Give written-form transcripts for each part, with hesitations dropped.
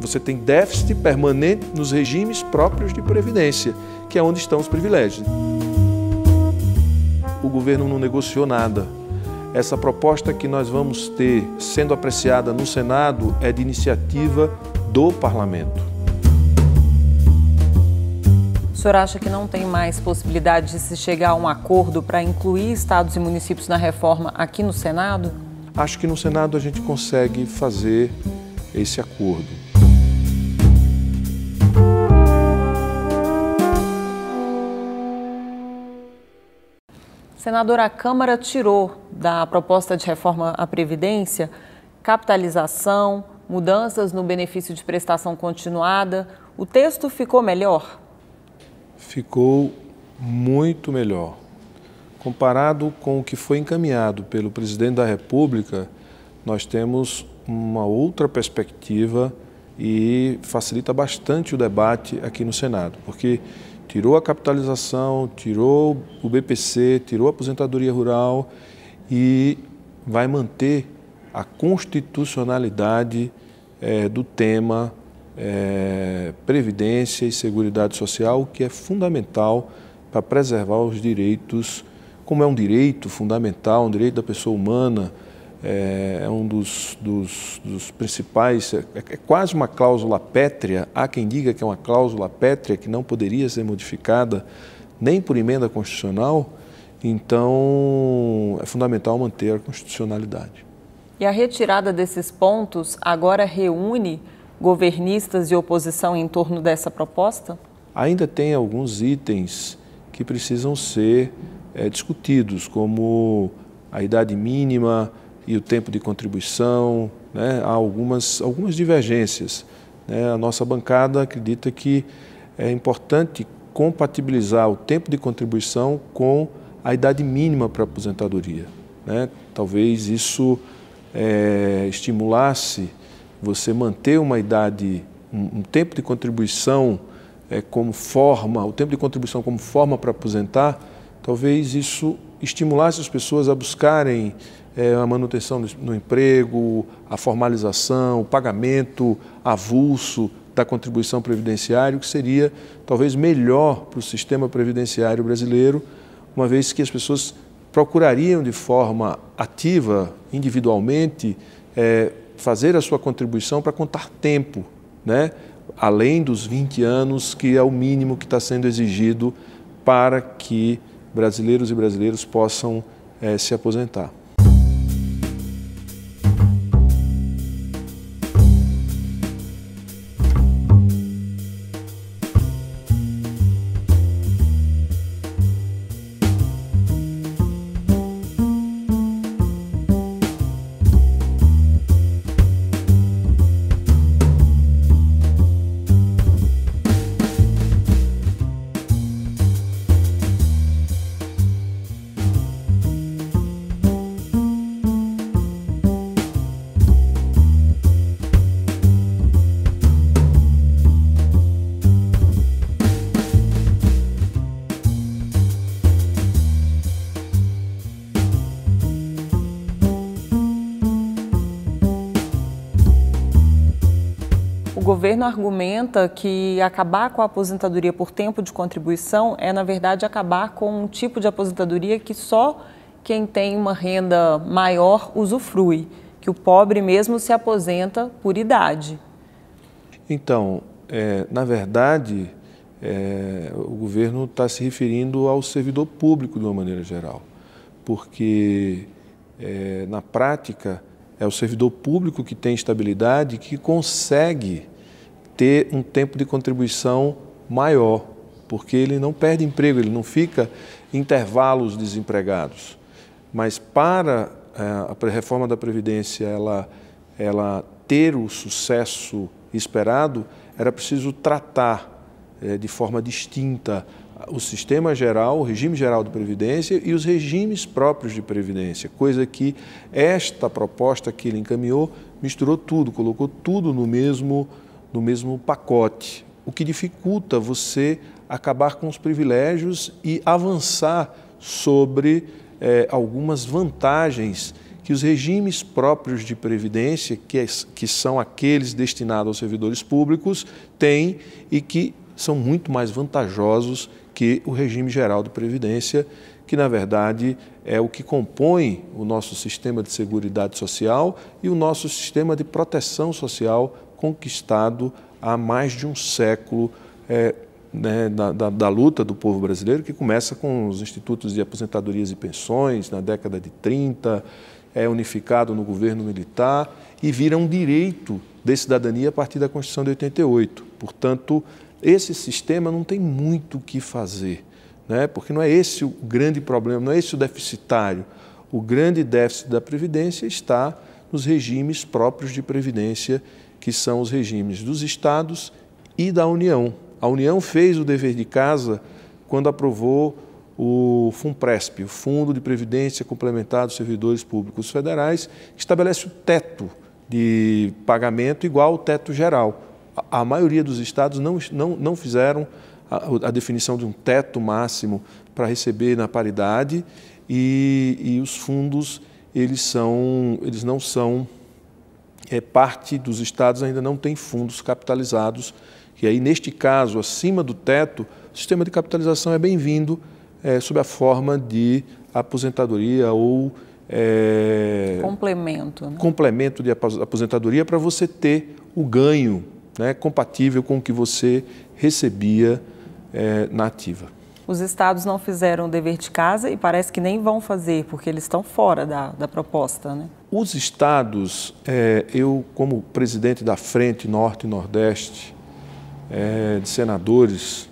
você tem déficit permanente nos regimes próprios de previdência, que é onde estão os privilégios. O governo não negociou nada. Essa proposta que nós vamos ter sendo apreciada no Senado é de iniciativa do Parlamento. O senhor acha que não tem mais possibilidade de se chegar a um acordo para incluir estados e municípios na reforma aqui no Senado? Acho que no Senado a gente consegue fazer esse acordo. Senador, a Câmara tirou da proposta de reforma à Previdência capitalização, mudanças no benefício de prestação continuada. O texto ficou melhor? Ficou muito melhor. Comparado com o que foi encaminhado pelo presidente da República, nós temos uma outra perspectiva e facilita bastante o debate aqui no Senado, porque tirou a capitalização, tirou o BPC, tirou a aposentadoria rural e vai manter a constitucionalidade do tema Previdência e Seguridade Social, o que é fundamental para preservar os direitos, como é um direito fundamental, um direito da pessoa humana, é um dos principais, é quase uma cláusula pétrea. Há quem diga que é uma cláusula pétrea que não poderia ser modificada nem por emenda constitucional, então é fundamental manter a constitucionalidade. E a retirada desses pontos agora reúne governistas e oposição em torno dessa proposta? Ainda tem alguns itens que precisam ser discutidos, como a idade mínima e o tempo de contribuição, né? Há algumas divergências, né? A nossa bancada acredita que é importante compatibilizar o tempo de contribuição com a idade mínima para a aposentadoria, né? Talvez isso estimulasse você manter uma idade, um tempo de contribuição como forma, o tempo de contribuição como forma para aposentar, talvez isso estimulasse as pessoas a buscarem a manutenção no emprego, a formalização, o pagamento avulso da contribuição previdenciária, que seria talvez melhor para o sistema previdenciário brasileiro, uma vez que as pessoas procurariam de forma ativa, individualmente, fazer a sua contribuição para contar tempo, né? Além dos 20 anos, que é o mínimo que está sendo exigido para que brasileiros e brasileiras possam se aposentar. O governo argumenta que acabar com a aposentadoria por tempo de contribuição é, na verdade, acabar com um tipo de aposentadoria que só quem tem uma renda maior usufrui, que o pobre mesmo se aposenta por idade. Então, na verdade, o governo está se referindo ao servidor público de uma maneira geral, porque, na prática, é o servidor público que tem estabilidade, que consegue ter um tempo de contribuição maior, porque ele não perde emprego, ele não fica em intervalos desempregados. Mas para a reforma da Previdência ela ter o sucesso esperado, era preciso tratar de forma distinta o sistema geral, o regime geral de previdência e os regimes próprios de previdência, coisa que esta proposta que ele encaminhou misturou tudo, colocou tudo no mesmo pacote, o que dificulta você acabar com os privilégios e avançar sobre algumas vantagens que os regimes próprios de previdência, que são aqueles destinados aos servidores públicos, têm e que são muito mais vantajosos que o regime geral de previdência, que, na verdade, é o que compõe o nosso sistema de seguridade social e o nosso sistema de proteção social conquistado há mais de um século da luta do povo brasileiro, que começa com os institutos de aposentadorias e pensões na década de 30, é unificado no governo militar e vira um direito de cidadania a partir da Constituição de 88. Portanto, esse sistema não tem muito o que fazer, né? Porque não é esse o grande problema, não é esse o deficitário. O grande déficit da Previdência está nos regimes próprios de Previdência, que são os regimes dos Estados e da União. A União fez o dever de casa quando aprovou o FUNPRESP, o Fundo de Previdência Complementar dos Servidores Públicos Federais, que estabelece o teto de pagamento igual ao teto geral. A maioria dos estados não fizeram a definição de um teto máximo para receber na paridade e os fundos, eles não são parte dos estados, ainda não tem fundos capitalizados, e aí, neste caso, acima do teto, o sistema de capitalização é bem-vindo sob a forma de aposentadoria ou complemento, né? Complemento de aposentadoria para você ter o ganho, né, compatível com o que você recebia na ativa. Os estados não fizeram o dever de casa e parece que nem vão fazer, porque eles estão fora da proposta, né? Os estados, eu como presidente da Frente Norte e Nordeste de senadores,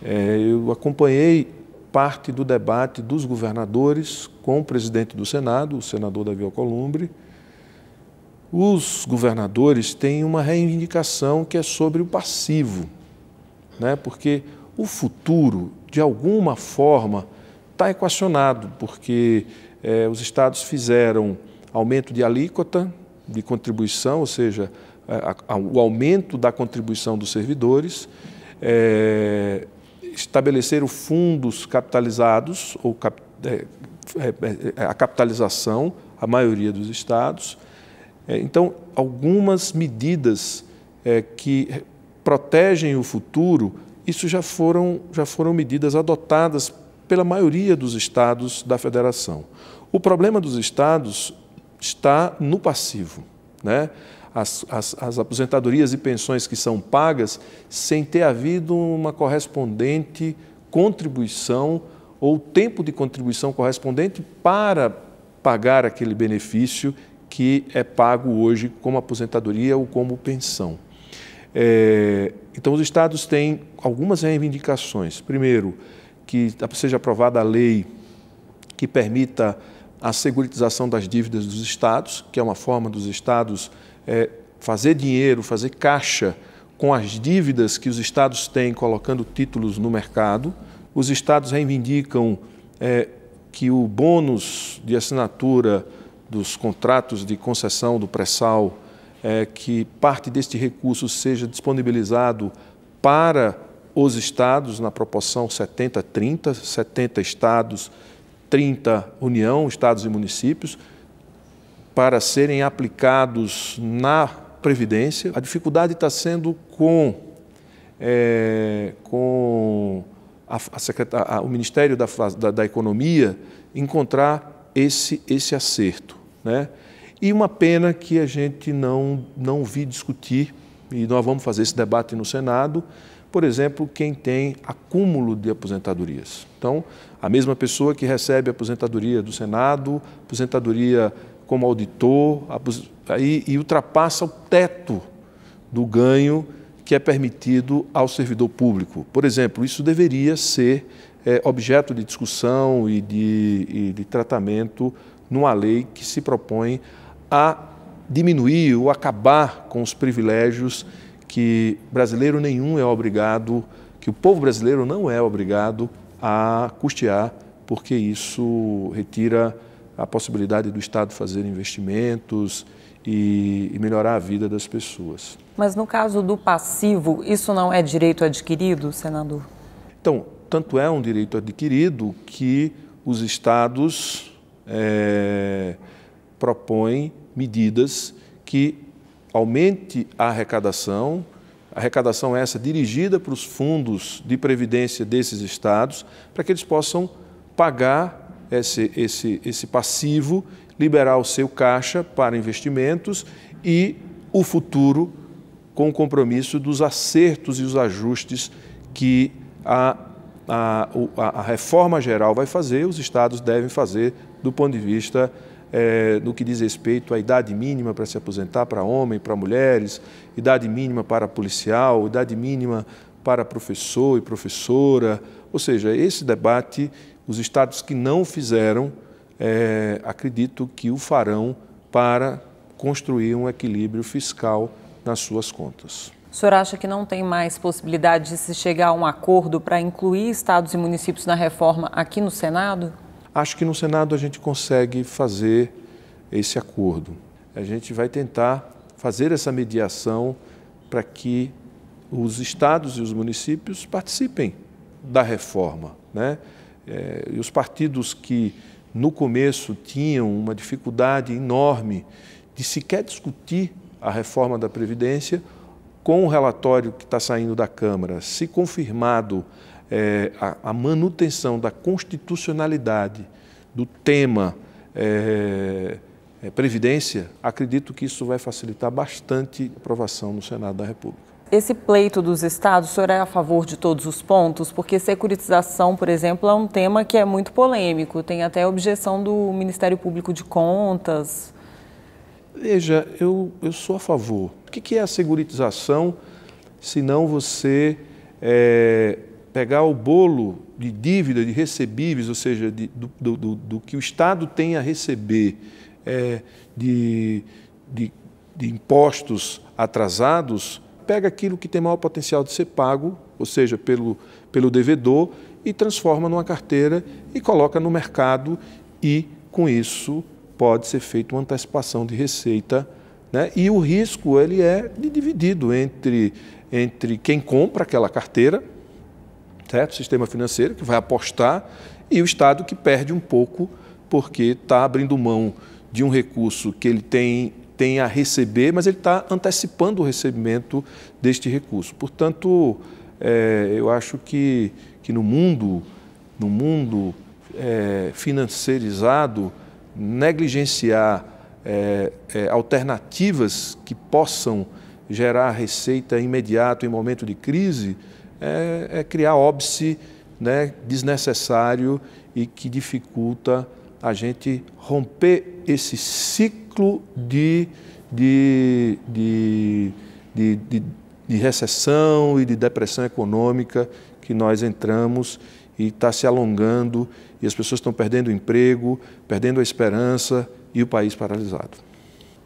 eu acompanhei parte do debate dos governadores com o presidente do Senado, o senador Davi Alcolumbre. Os governadores têm uma reivindicação que é sobre o passivo, né? Porque o futuro, de alguma forma, está equacionado, porque os estados fizeram aumento de alíquota de contribuição, ou seja, o aumento da contribuição dos servidores, estabeleceram fundos capitalizados, ou a capitalização, a maioria dos estados. Então, algumas medidas que protegem o futuro, isso já foram medidas adotadas pela maioria dos estados da federação. O problema dos estados está no passivo, né? As aposentadorias e pensões que são pagas sem ter havido uma correspondente contribuição ou tempo de contribuição correspondente para pagar aquele benefício que é pago hoje como aposentadoria ou como pensão. Então, os estados têm algumas reivindicações. Primeiro, que seja aprovada a lei que permita a seguritização das dívidas dos estados, que é uma forma dos estados fazer dinheiro, fazer caixa com as dívidas que os estados têm, colocando títulos no mercado. Os estados reivindicam que o bônus de assinatura dos contratos de concessão do pré-sal, que parte deste recurso seja disponibilizado para os estados na proporção 70-30, 70 estados, 30 União, estados e municípios, para serem aplicados na Previdência. A dificuldade está sendo com o Ministério da Economia encontrar esse acerto, né? E uma pena que a gente não vi discutir, e nós vamos fazer esse debate no Senado, por exemplo, quem tem acúmulo de aposentadorias. Então, a mesma pessoa que recebe a aposentadoria do Senado, aposentadoria como auditor, e ultrapassa o teto do ganho que é permitido ao servidor público. Por exemplo, isso deveria ser objeto de discussão e de tratamento numa lei que se propõe a diminuir ou acabar com os privilégios que brasileiro nenhum é obrigado, que o povo brasileiro não é obrigado a custear, porque isso retira a possibilidade do Estado fazer investimentos e melhorar a vida das pessoas. Mas no caso do passivo, isso não é direito adquirido, senador? Então, tanto é um direito adquirido que os estados propõe medidas que aumente a arrecadação essa dirigida para os fundos de previdência desses estados, para que eles possam pagar esse passivo, liberar o seu caixa para investimentos e o futuro com o compromisso dos acertos e os ajustes que a reforma geral vai fazer, os estados devem fazer do ponto de vista no que diz respeito à idade mínima para se aposentar para homem, para mulheres, idade mínima para policial, idade mínima para professor e professora. Ou seja, esse debate, os estados que não fizeram, acredito que o farão para construir um equilíbrio fiscal nas suas contas. O senhor acha que não tem mais possibilidade de se chegar a um acordo para incluir estados e municípios na reforma aqui no Senado? Acho que no Senado a gente consegue fazer esse acordo. A gente vai tentar fazer essa mediação para que os estados e os municípios participem da reforma, né? E os partidos que no começo tinham uma dificuldade enorme de sequer discutir a reforma da Previdência, com o relatório que está saindo da Câmara, se confirmado a manutenção da constitucionalidade do tema Previdência, acredito que isso vai facilitar bastante a aprovação no Senado da República. Esse pleito dos estados, o senhor é a favor de todos os pontos? Porque securitização, por exemplo, é um tema que é muito polêmico, tem até objeção do Ministério Público de Contas. Veja, eu sou a favor. O que é a securitização, se não você pegar o bolo de dívida, de recebíveis, ou seja, do que o Estado tem a receber de impostos atrasados, pega aquilo que tem maior potencial de ser pago, ou seja, pelo devedor, e transforma numa carteira e coloca no mercado e, com isso, pode ser feita uma antecipação de receita, né? E o risco ele é dividido entre quem compra aquela carteira, certo? O sistema financeiro que vai apostar e o Estado que perde um pouco porque está abrindo mão de um recurso que ele tem a receber, mas ele está antecipando o recebimento deste recurso. Portanto, eu acho que no mundo financeirizado, negligenciar alternativas que possam gerar receita imediato em momento de crise é criar óbice, né, desnecessário e que dificulta a gente romper esse ciclo de recessão e de depressão econômica que nós entramos e está se alongando e as pessoas estão perdendo o emprego, perdendo a esperança e o país paralisado.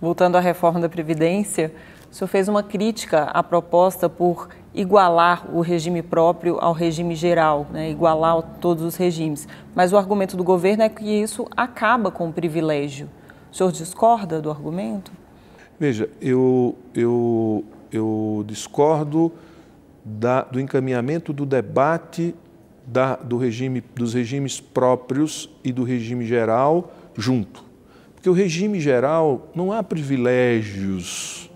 Voltando à reforma da Previdência, o senhor fez uma crítica à proposta por igualar o regime próprio ao regime geral, né? Igualar todos os regimes. Mas o argumento do governo é que isso acaba com o privilégio. O senhor discorda do argumento? Veja, eu discordo do encaminhamento do debate dos regimes próprios e do regime geral junto. Porque o regime geral não há privilégios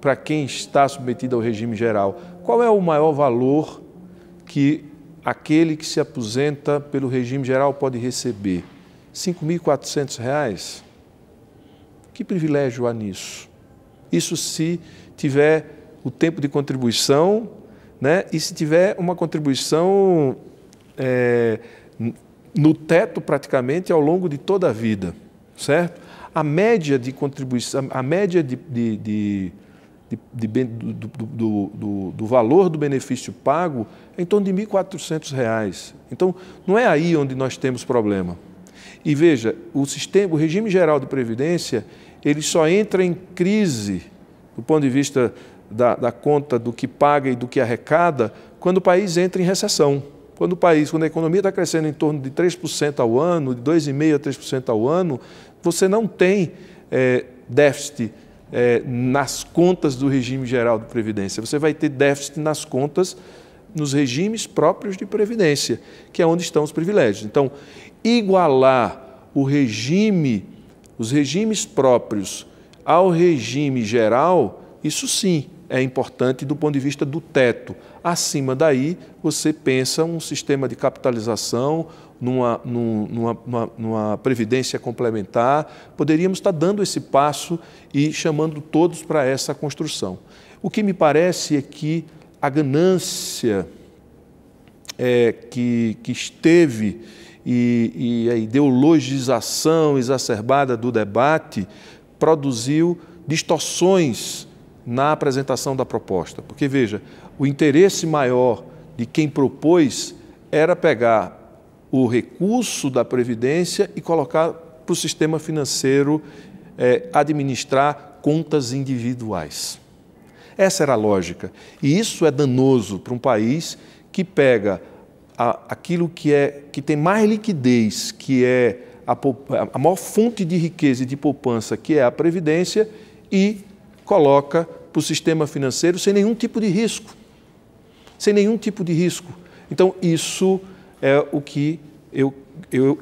para quem está submetido ao regime geral. Qual é o maior valor que aquele que se aposenta pelo regime geral pode receber? R$ 5.400? Que privilégio há nisso? Isso se tiver o tempo de contribuição, né? E se tiver uma contribuição no teto praticamente ao longo de toda a vida, certo? A média de contribuição, a média do valor do benefício pago é em torno de R$ 1.400. Então, não é aí onde nós temos problema. E veja, o regime geral de previdência, ele só entra em crise do ponto de vista da conta do que paga e do que arrecada quando o país entra em recessão. Quando a economia está crescendo em torno de 3% ao ano, de 2,5% a 3% ao ano, você não tem déficit nas contas do regime geral de previdência. Você vai ter déficit nas contas nos regimes próprios de previdência, que é onde estão os privilégios. Então, igualar o regime os regimes próprios ao regime geral, isso sim é importante do ponto de vista do teto. Acima daí, você pensa um sistema de capitalização, numa previdência complementar. Poderíamos estar dando esse passo e chamando todos para essa construção. O que me parece é que a ganância que esteve e a ideologização exacerbada do debate produziu distorções na apresentação da proposta. Porque, veja, o interesse maior de quem propôs era pegar o recurso da Previdência e colocar para o sistema financeiro administrar contas individuais. Essa era a lógica. E isso é danoso para um país que pega aquilo que tem mais liquidez, que é a maior fonte de riqueza e de poupança, que é a Previdência, e coloca para o sistema financeiro sem nenhum tipo de risco. Sem nenhum tipo de risco. Então, isso é o que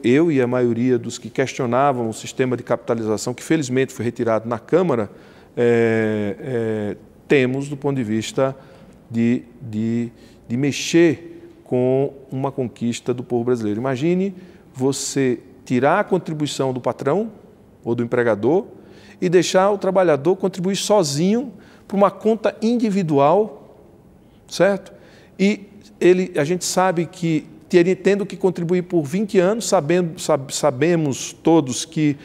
eu e a maioria dos que questionavam o sistema de capitalização, que felizmente foi retirado na Câmara, temos do ponto de vista de mexer com uma conquista do povo brasileiro. Imagine você tirar a contribuição do patrão ou do empregador e deixar o trabalhador contribuir sozinho para uma conta individual, certo? E a gente sabe que, tendo que contribuir por 20 anos, sabemos todos que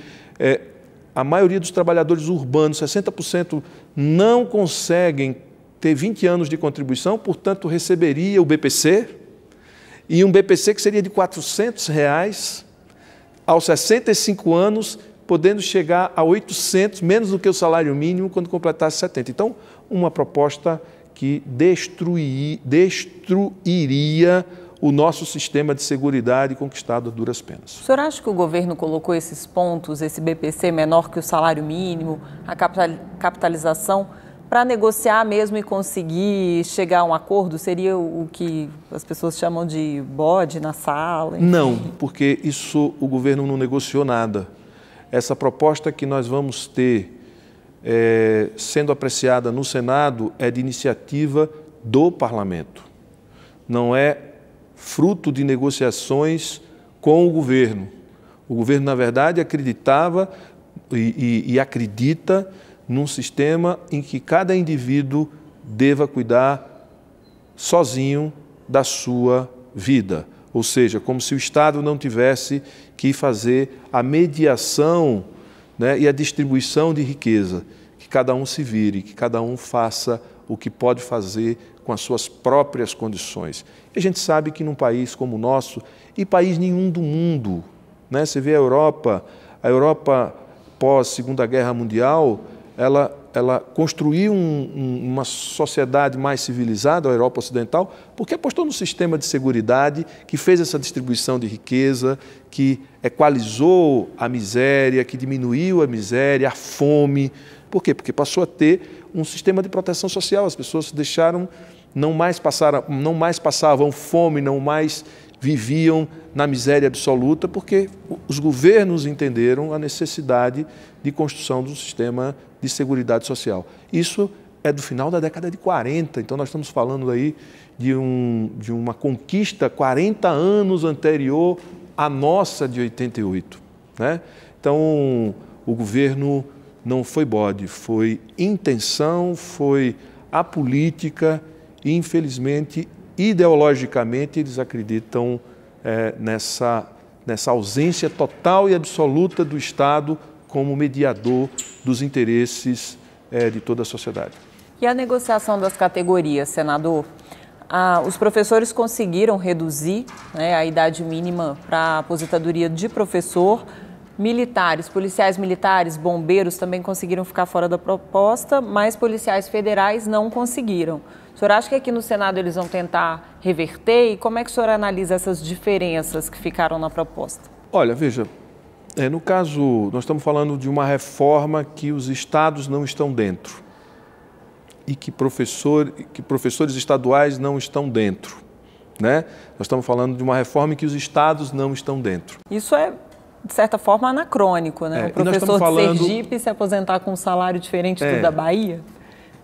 a maioria dos trabalhadores urbanos, 60%, não conseguem ter 20 anos de contribuição, portanto, receberia o BPC, e um BPC que seria de R$ 400 aos 65 anos, podendo chegar a 800, menos do que o salário mínimo, quando completasse 70. Então, uma proposta que destruiria o nosso sistema de seguridade conquistado a duras penas. O senhor acha que o governo colocou esses pontos, esse BPC menor que o salário mínimo, a capitalização, para negociar mesmo e conseguir chegar a um acordo? Seria o que as pessoas chamam de bode na sala? Enfim. Não, porque isso o governo não negociou nada. Essa proposta que nós vamos ter sendo apreciada no Senado é de iniciativa do Parlamento. Não é fruto de negociações com o governo. O governo, na verdade, acreditava e acredita num sistema em que cada indivíduo deva cuidar sozinho da sua vida. Ou seja, como se o Estado não tivesse que fazer a mediação, né, e a distribuição de riqueza, que cada um se vire, que cada um faça o que pode fazer com as suas próprias condições. E a gente sabe que num país como o nosso, e país nenhum do mundo, né, você vê a Europa pós-Segunda Guerra Mundial, ela construiu uma sociedade mais civilizada, a Europa Ocidental, porque apostou no sistema de seguridade que fez essa distribuição de riqueza, que equalizou a miséria, que diminuiu a miséria, a fome. Por quê? Porque passou a ter um sistema de proteção social. As pessoas se deixaram, não mais passavam fome, não mais viviam na miséria absoluta, porque os governos entenderam a necessidade de construção de um sistema de seguridade social. Isso é do final da década de 40, então nós estamos falando aí de uma conquista 40 anos anterior à nossa de 88. Né? Então, o governo não foi bode, foi intenção, foi a política e, infelizmente, ideologicamente, eles acreditam nessa ausência total e absoluta do Estado como mediador dos interesses de toda a sociedade. E a negociação das categorias, senador? Os professores conseguiram reduzir, né, a idade mínima para a aposentadoria de professor. Militares, policiais militares, bombeiros também conseguiram ficar fora da proposta, mas policiais federais não conseguiram. O senhor acha que aqui no Senado eles vão tentar reverter? E como é que o senhor analisa essas diferenças que ficaram na proposta? Olha, veja, no caso, nós estamos falando de uma reforma que os estados não estão dentro e que professores estaduais não estão dentro. Né? Nós estamos falando de uma reforma em que os estados não estão dentro. Isso é de certa forma, anacrônico, né? O professor de Sergipe se aposentar com um salário diferente do da Bahia,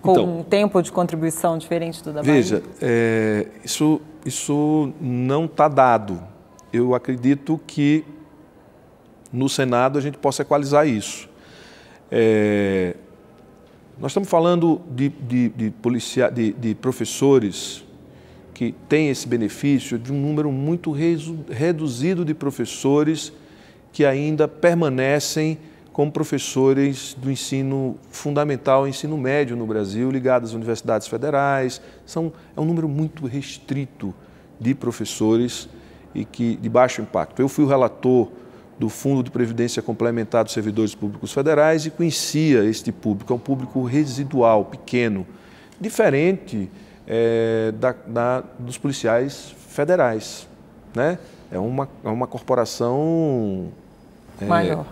com um tempo de contribuição diferente do da Bahia? Veja, isso não está dado. Eu acredito que no Senado a gente possa equalizar isso. Nós estamos falando de professores que têm esse benefício, de um número muito reduzido de professores que ainda permanecem como professores do ensino fundamental e ensino médio no Brasil, ligados às universidades federais. É um número muito restrito de professores e de baixo impacto. Eu fui o relator do Fundo de Previdência Complementar dos Servidores Públicos Federais e conhecia este público, é um público residual, pequeno, diferente dos policiais federais, né? É uma corporação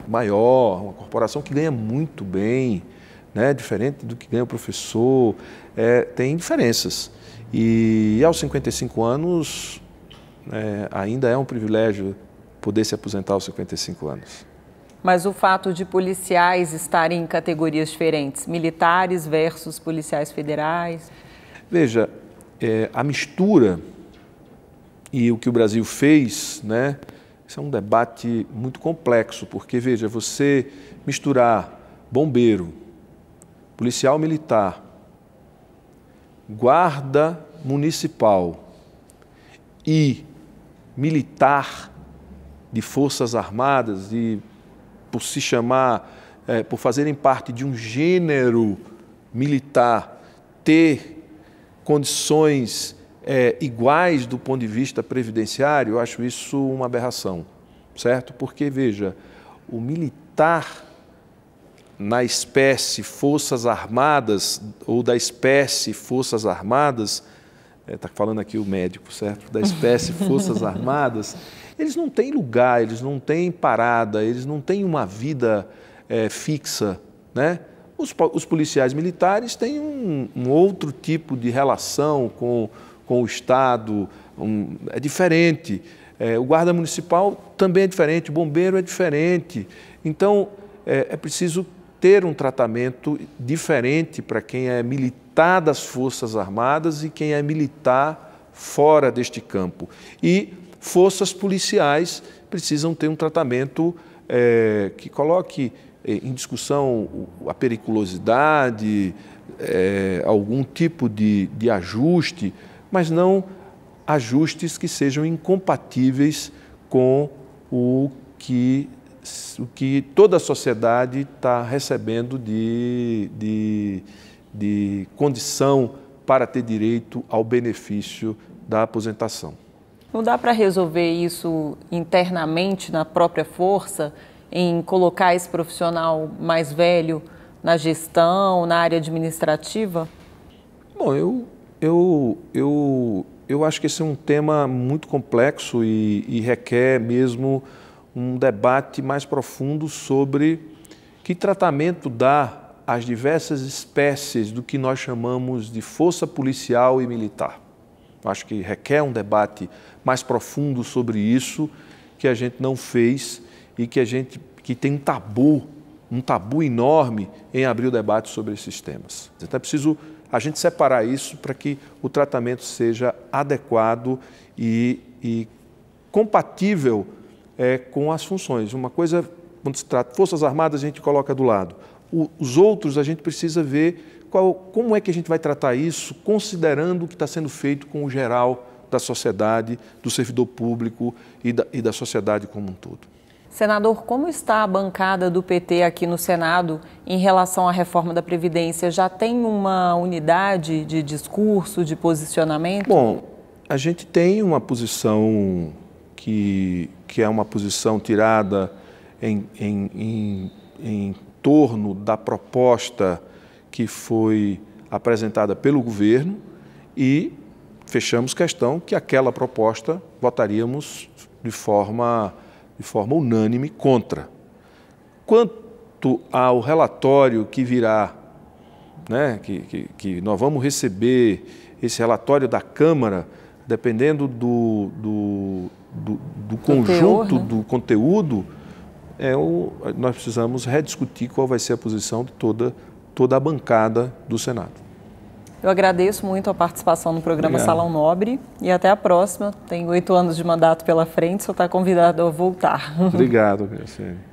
maior, uma corporação que ganha muito bem, né? Diferente do que ganha o professor, tem diferenças. E aos 55 anos ainda é um privilégio poder se aposentar aos 55 anos. Mas o fato de policiais estarem em categorias diferentes, militares versus policiais federais? Veja, a mistura e o que o Brasil fez, né? Isso é um debate muito complexo, porque, veja, você misturar bombeiro, policial militar, guarda municipal e militar de Forças Armadas, por se chamar, por fazerem parte de um gênero militar, ter condições iguais do ponto de vista previdenciário, eu acho isso uma aberração, certo? Porque, veja, o militar na espécie Forças Armadas ou da espécie Forças Armadas, está falando aqui o médico, certo? Da espécie Forças Armadas, eles não têm lugar, eles não têm parada, eles não têm uma vida fixa, né? Os policiais militares têm um outro tipo de relação com o Estado, é diferente. O guarda municipal também é diferente, o bombeiro é diferente. Então, é preciso ter um tratamento diferente para quem é militar das Forças Armadas e quem é militar fora deste campo. E forças policiais precisam ter um tratamento que coloque em discussão a periculosidade, algum tipo de ajuste, mas não ajustes que sejam incompatíveis com o que toda a sociedade está recebendo de condição para ter direito ao benefício da aposentação. Não dá para resolver isso internamente na própria força, em colocar esse profissional mais velho na gestão, na área administrativa? Bom, eu acho que esse é um tema muito complexo e requer mesmo um debate mais profundo sobre que tratamento dá às diversas espécies do que nós chamamos de força policial e militar. Acho que requer um debate mais profundo sobre isso, que a gente não fez e que tem um tabu enorme em abrir o debate sobre esses temas. Então é preciso a gente separar isso para que o tratamento seja adequado e compatível com as funções. Uma coisa, quando se trata de Forças Armadas, a gente coloca do lado. Os outros, a gente precisa ver como é que a gente vai tratar isso, considerando o que está sendo feito com o geral da sociedade, do servidor público e da sociedade como um todo. Senador, como está a bancada do PT aqui no Senado em relação à reforma da Previdência? Já tem uma unidade de discurso, de posicionamento? Bom, a gente tem uma posição que é uma posição tirada em torno da proposta que foi apresentada pelo governo e fechamos questão que aquela proposta votaríamos de forma unânime contra. Quanto ao relatório que virá, né, que nós vamos receber esse relatório da Câmara, dependendo do conjunto do conteúdo, nós precisamos rediscutir qual vai ser a posição de toda a bancada do Senado. Eu agradeço muito a participação no programa Salão Nobre e até a próxima. Tenho 8 anos de mandato pela frente, só está convidado a voltar. Obrigado, Graciele.